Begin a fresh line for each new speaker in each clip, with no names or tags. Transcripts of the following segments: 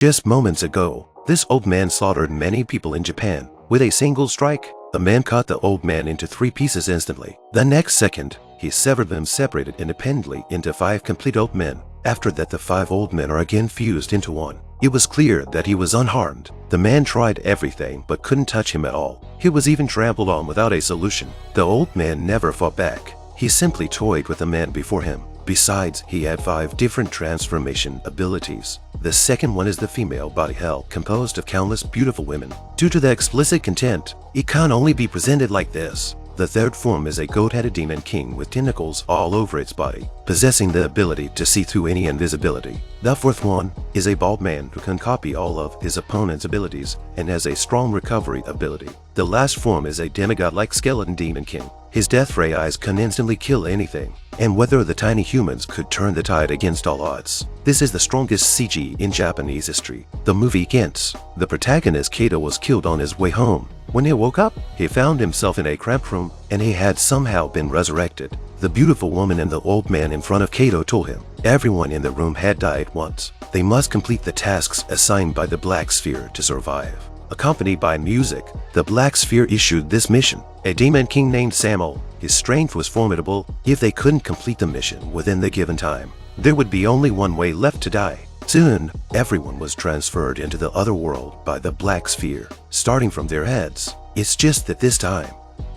Just moments ago, this old man slaughtered many people in Japan. With a single strike, the man cut the old man into 3 pieces instantly. The next second, he severed them separated independently into 5 complete old men. After that, the 5 old men are again fused into one. It was clear that he was unharmed. The man tried everything but couldn't touch him at all. He was even trampled on without a solution. The old man never fought back. He simply toyed with the man before him. Besides, he had 5 different transformation abilities. The second one is the female body hell, composed of countless beautiful women. Due to the explicit content, it can't only be presented like this. The third form is a goat-headed demon king with tentacles all over its body, possessing the ability to see through any invisibility. The fourth one is a bald man who can copy all of his opponent's abilities and has a strong recovery ability. The last form is a demigod-like skeleton demon king. His death ray eyes can instantly kill anything, and whether the tiny humans could turn the tide against all odds. This is the strongest CG in Japanese history. The movie GANTZ. The protagonist Kato was killed on his way home. When he woke up, he found himself in a cramped room and he had somehow been resurrected. The beautiful woman and the old man in front of Kato told him everyone in the room had died once. They must complete the tasks assigned by the Black Sphere to survive. Accompanied by music, the Black Sphere issued this mission. A demon king named Samuel. His strength was formidable. If they couldn't complete the mission within the given time, there would be only one way left to die. Soon, everyone was transferred into the other world by the Black Sphere, starting from their heads. It's just that this time,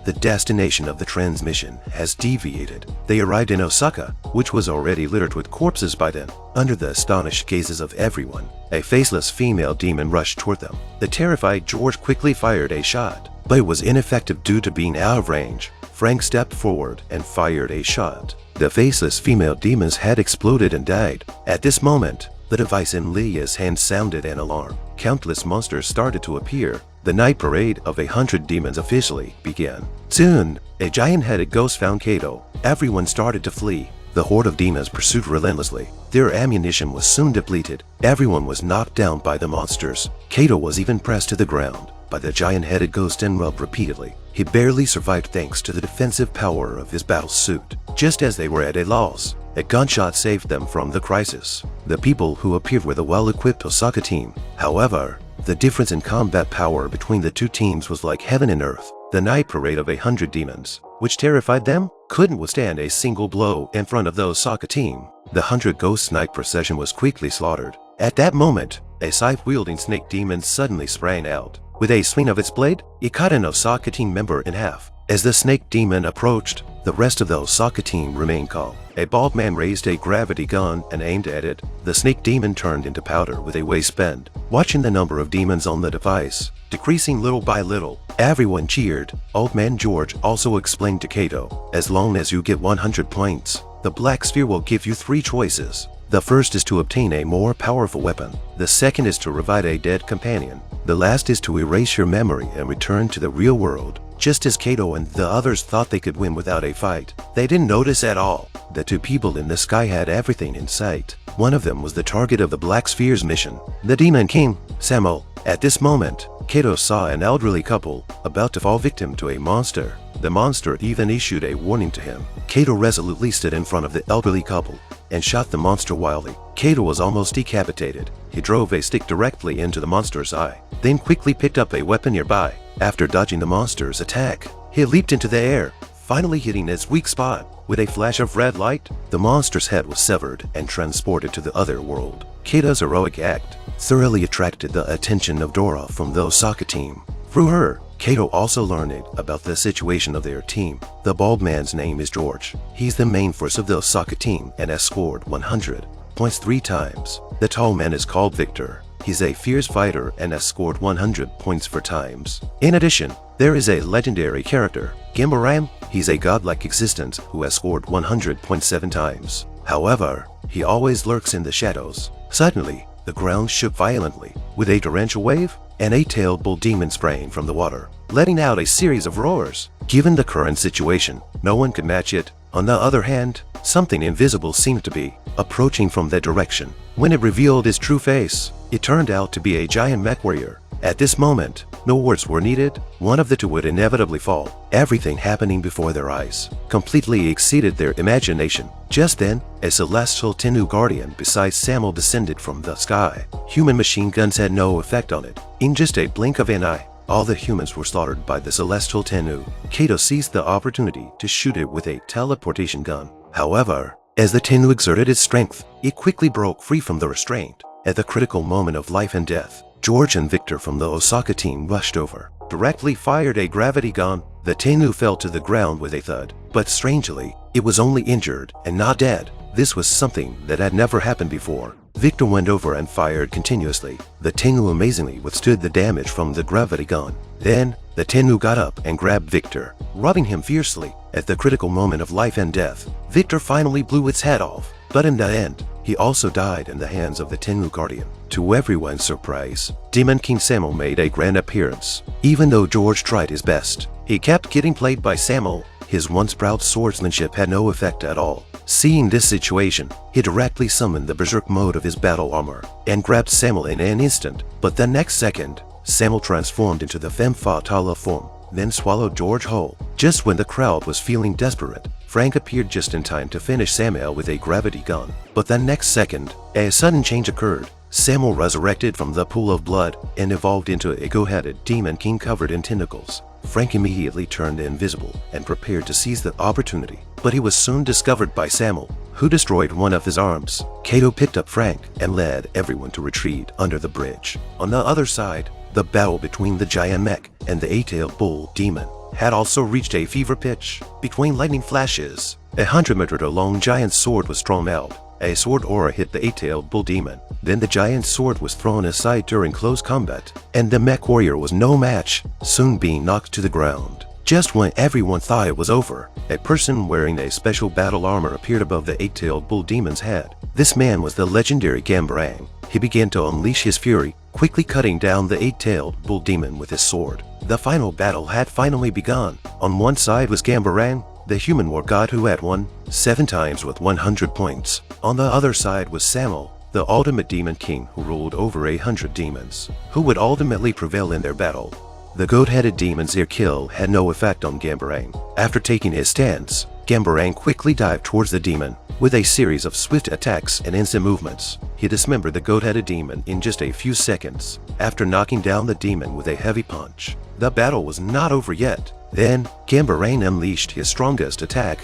the destination of the transmission has deviated. They arrived in Osaka, which was already littered with corpses by then. Under the astonished gazes of everyone, a faceless female demon rushed toward them. The terrified George quickly fired a shot, but it was ineffective due to being out of range. Frank stepped forward and fired a shot. The faceless female demons had exploded and died. At this moment, the device in Lydia's hand sounded an alarm. Countless monsters started to appear. The night parade of 100 demons officially began. Soon, a giant-headed ghost found Kato. Everyone started to flee. The horde of demons pursued relentlessly. Their ammunition was soon depleted. Everyone was knocked down by the monsters. Kato was even pressed to the ground by the giant-headed ghost and rubbed repeatedly. He barely survived thanks to the defensive power of his battle suit. Just as they were at a loss, a gunshot saved them from the crisis. The people who appeared were the well-equipped Osaka team. However, the difference in combat power between the two teams was like heaven and earth. The night parade of 100 demons, which terrified them, couldn't withstand a single blow in front of the Osaka team. The 100 ghost night procession was quickly slaughtered. At that moment, a scythe-wielding snake demon suddenly sprang out. With a swing of its blade, it cut an Osaka team member in half. As the snake demon approached, the rest of the Osaka team remained calm. A bald man raised a gravity gun and aimed at it. The snake demon turned into powder with a waistband. Watching the number of demons on the device decreasing little by little, everyone cheered. Old Man George also explained to Kato, as long as you get 100 points, the Black Sphere will give you 3 choices. The first is to obtain a more powerful weapon. The second is to revive a dead companion. The last is to erase your memory and return to the real world. Just as Kato and the others thought they could win without a fight, they didn't notice at all that 2 people in the sky had everything in sight. One of them was the target of the Black Sphere's mission, the Demon King, Samuel. At this moment, Kato saw an elderly couple about to fall victim to a monster. The monster even issued a warning to him. Kato resolutely stood in front of the elderly couple and shot the monster wildly. Kato was almost decapitated. He drove a stick directly into the monster's eye, then quickly picked up a weapon nearby. After dodging the monster's attack, he leaped into the air, finally hitting its weak spot. With a flash of red light, the monster's head was severed and transported to the other world. Kato's heroic act thoroughly attracted the attention of Dora from the Osaka team. Through her, Kato also learned about the situation of their team. The bald man's name is George. He's the main force of the Osaka team and has scored 100 points 3 times. The tall man is called Victor. He's a fierce fighter and has scored 100 points 4 times. In addition, there is a legendary character, Gimbaram. He's a godlike existence who has scored 100.7 times. However, he always lurks in the shadows. Suddenly, the ground shook violently. With a torrential wave, an 8-tailed bull demon sprang from the water, letting out a series of roars. Given the current situation, no one could match it. On the other hand, something invisible seemed to be approaching from that direction. When it revealed its true face, it turned out to be a giant mech warrior. At this moment, No words were needed, one of the two would inevitably fall. Everything happening before their eyes completely exceeded their imagination. Just then, a celestial Tennu guardian beside Samuel descended from the sky. Human machine guns had no effect on it. In just a blink of an eye, all the humans were slaughtered by the celestial Tennu. Kato seized the opportunity to shoot it with a teleportation gun. However, as the Tennu exerted its strength, it quickly broke free from the restraint. At the critical moment of life and death, George and Victor from the Osaka team rushed over, directly fired a gravity gun. The Tennu fell to the ground with a thud, but strangely, it was only injured and not dead. This was something that had never happened before. Victor went over and fired continuously. The Tennu amazingly withstood the damage from the gravity gun. Then, the Tennu got up and grabbed Victor, rubbing him fiercely. At the critical moment of life and death, Victor finally blew its head off, but in the end, he also died in the hands of the Tennu Guardian. To everyone's surprise, Demon King Samuel made a grand appearance. Even though George tried his best, he kept getting played by Samuel. His once proud swordsmanship had no effect at all. Seeing this situation, he directly summoned the berserk mode of his battle armor and grabbed Samuel in an instant. But the next second, Samuel transformed into the femme fatale form, then swallowed George whole. Just when the crowd was feeling desperate, Frank appeared just in time to finish Samuel with a gravity gun. But the next second, a sudden change occurred. Samuel resurrected from the pool of blood and evolved into a goat-headed demon king covered in tentacles. Frank immediately turned invisible and prepared to seize the opportunity, but he was soon discovered by Samuel, who destroyed one of his arms. Kato picked up Frank and led everyone to retreat under the bridge. On the other side, the battle between the giant mech and the eight-tailed bull demon had also reached a fever pitch. Between lightning flashes, a 100-meter-long giant sword was thrown out. A sword aura hit the eight-tailed bull demon. Then the giant sword was thrown aside during close combat, and the mech warrior was no match, soon being knocked to the ground. Just when everyone thought it was over, a person wearing a special battle armor appeared above the eight-tailed bull demon's head. This man was the legendary Gambarang. He began to unleash his fury, quickly cutting down the eight-tailed bull demon with his sword. The final battle had finally begun. On one side was Gambarang, the human war god who had won 7 times with 100 points. On the other side was Samuel, the ultimate demon king who ruled over 100 demons, who would ultimately prevail in their battle. The goat-headed demon's ear kill had no effect on Gambarang. After taking his stance, Gambarang quickly dived towards the demon. With a series of swift attacks and instant movements, he dismembered the goat-headed demon in just a few seconds. After knocking down the demon with a heavy punch, the battle was not over yet. Then, Gambarang unleashed his strongest attack.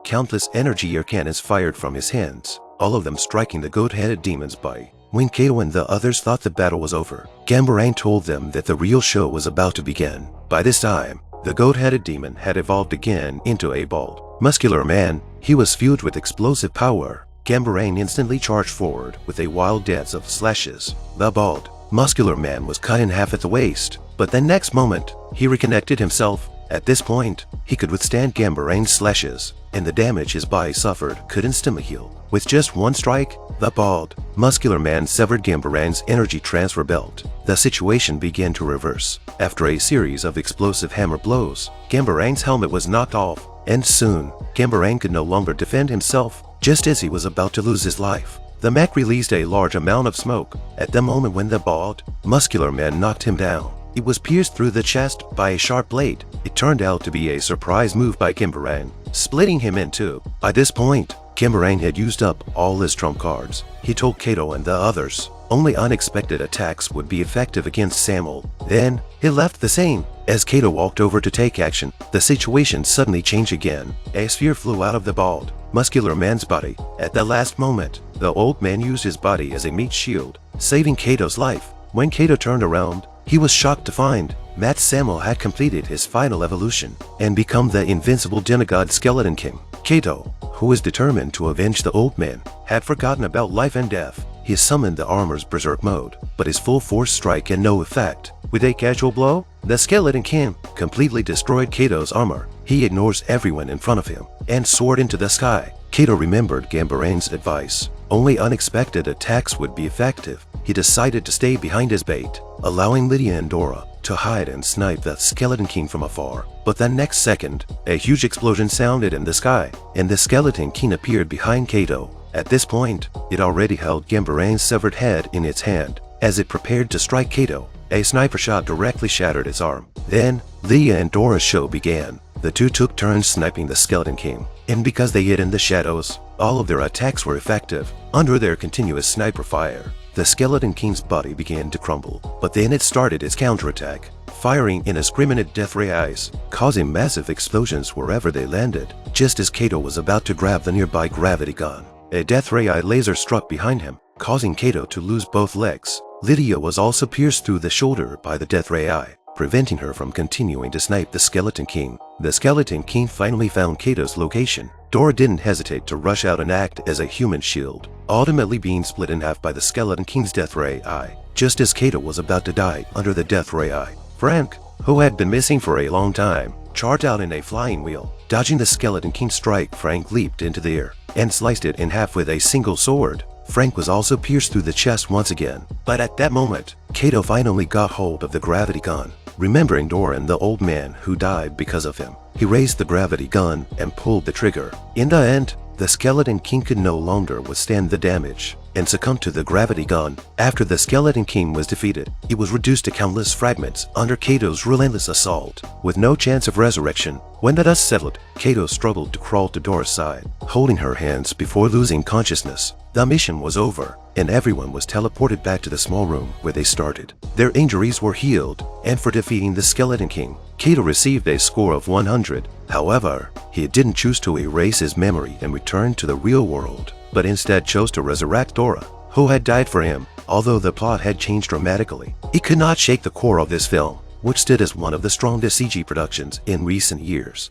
Countless energy air cannons fired from his hands, all of them striking the goat-headed demon's body. When Kato and the others thought the battle was over, Gambarang told them that the real show was about to begin. By this time, the goat-headed demon had evolved again into a bald, muscular man. He was filled with explosive power. Gambarang instantly charged forward with a wild dance of slashes. The bald, muscular man was cut in half at the waist, but the next moment, he reconnected himself. At this point, he could withstand Gambarang's slashes, and the damage his body suffered could instantly heal. With just one strike, the bald, muscular man severed Gambarang's energy transfer belt. The situation began to reverse. After a series of explosive hammer blows, Gambarang's helmet was knocked off, and soon, Gambarang could no longer defend himself. Just as he was about to lose his life, the mech released a large amount of smoke. At the moment when the bald, muscular man knocked him down, it was pierced through the chest by a sharp blade. It turned out to be a surprise move by Gambarang, splitting him in two. By this point, Gambarang had used up all his trump cards. He told Kato and the others only unexpected attacks would be effective against Samuel. Then, he left the scene. As Kato walked over to take action, the situation suddenly changed again. A sphere flew out of the bald, muscular man's body. At the last moment, the old man used his body as a meat shield, saving Kato's life. When Kato turned around, he was shocked to find that Samuel had completed his final evolution and become the invincible demigod Skeleton King. Kato, who was determined to avenge the old man, had forgotten about life and death. He summoned the armor's berserk mode, but his full force strike had no effect. With a casual blow, the Skeleton King completely destroyed Kato's armor. He ignores everyone in front of him and soared into the sky. Kato remembered Gambarang's advice. Only unexpected attacks would be effective. He decided to stay behind his bait, allowing Lydia and Dora to hide and snipe the Skeleton King from afar. But the next second, a huge explosion sounded in the sky, and the Skeleton King appeared behind Kato. At this point, it already held Gambarang's severed head in its hand. As it prepared to strike Kato, A sniper shot directly shattered his arm. Then, Leah and Dora's show began. The two took turns sniping the Skeleton King, and because they hid in the shadows, all of their attacks were effective. Under their continuous sniper fire, the Skeleton King's body began to crumble, but then it started its counterattack, firing indiscriminate death rays, causing massive explosions wherever they landed. Just as Kato was about to grab the nearby gravity gun, a death ray laser struck behind him, causing Kato to lose both legs. Lydia was also pierced through the shoulder by the death ray eye, preventing her from continuing to snipe the Skeleton King. The Skeleton King finally found Kato's location. Dora didn't hesitate to rush out and act as a human shield, ultimately being split in half by the Skeleton King's death ray eye, just as Kato was about to die under the death ray eye. Frank, who had been missing for a long time, charged out in a flying wheel. Dodging the Skeleton King's strike, Frank leaped into the air and sliced it in half with a single sword. Frank was also pierced through the chest once again, but at that moment, Kato finally got hold of the gravity gun. Remembering Dora and the old man who died because of him, he raised the gravity gun and pulled the trigger. In the end, the Skeleton King could no longer withstand the damage and succumbed to the gravity gun. After the Skeleton King was defeated, it was reduced to countless fragments under Kato's relentless assault, with no chance of resurrection. When the dust settled, Kato struggled to crawl to Dora's side, holding her hands before losing consciousness. The mission was over, and everyone was teleported back to the small room where they started. Their injuries were healed, and for defeating the Skeleton King, Kato received a score of 100. However, he didn't choose to erase his memory and return to the real world, but instead chose to resurrect Dora, who had died for him. Although the plot had changed dramatically, it could not shake the core of this film, which stood as one of the strongest CG productions in recent years.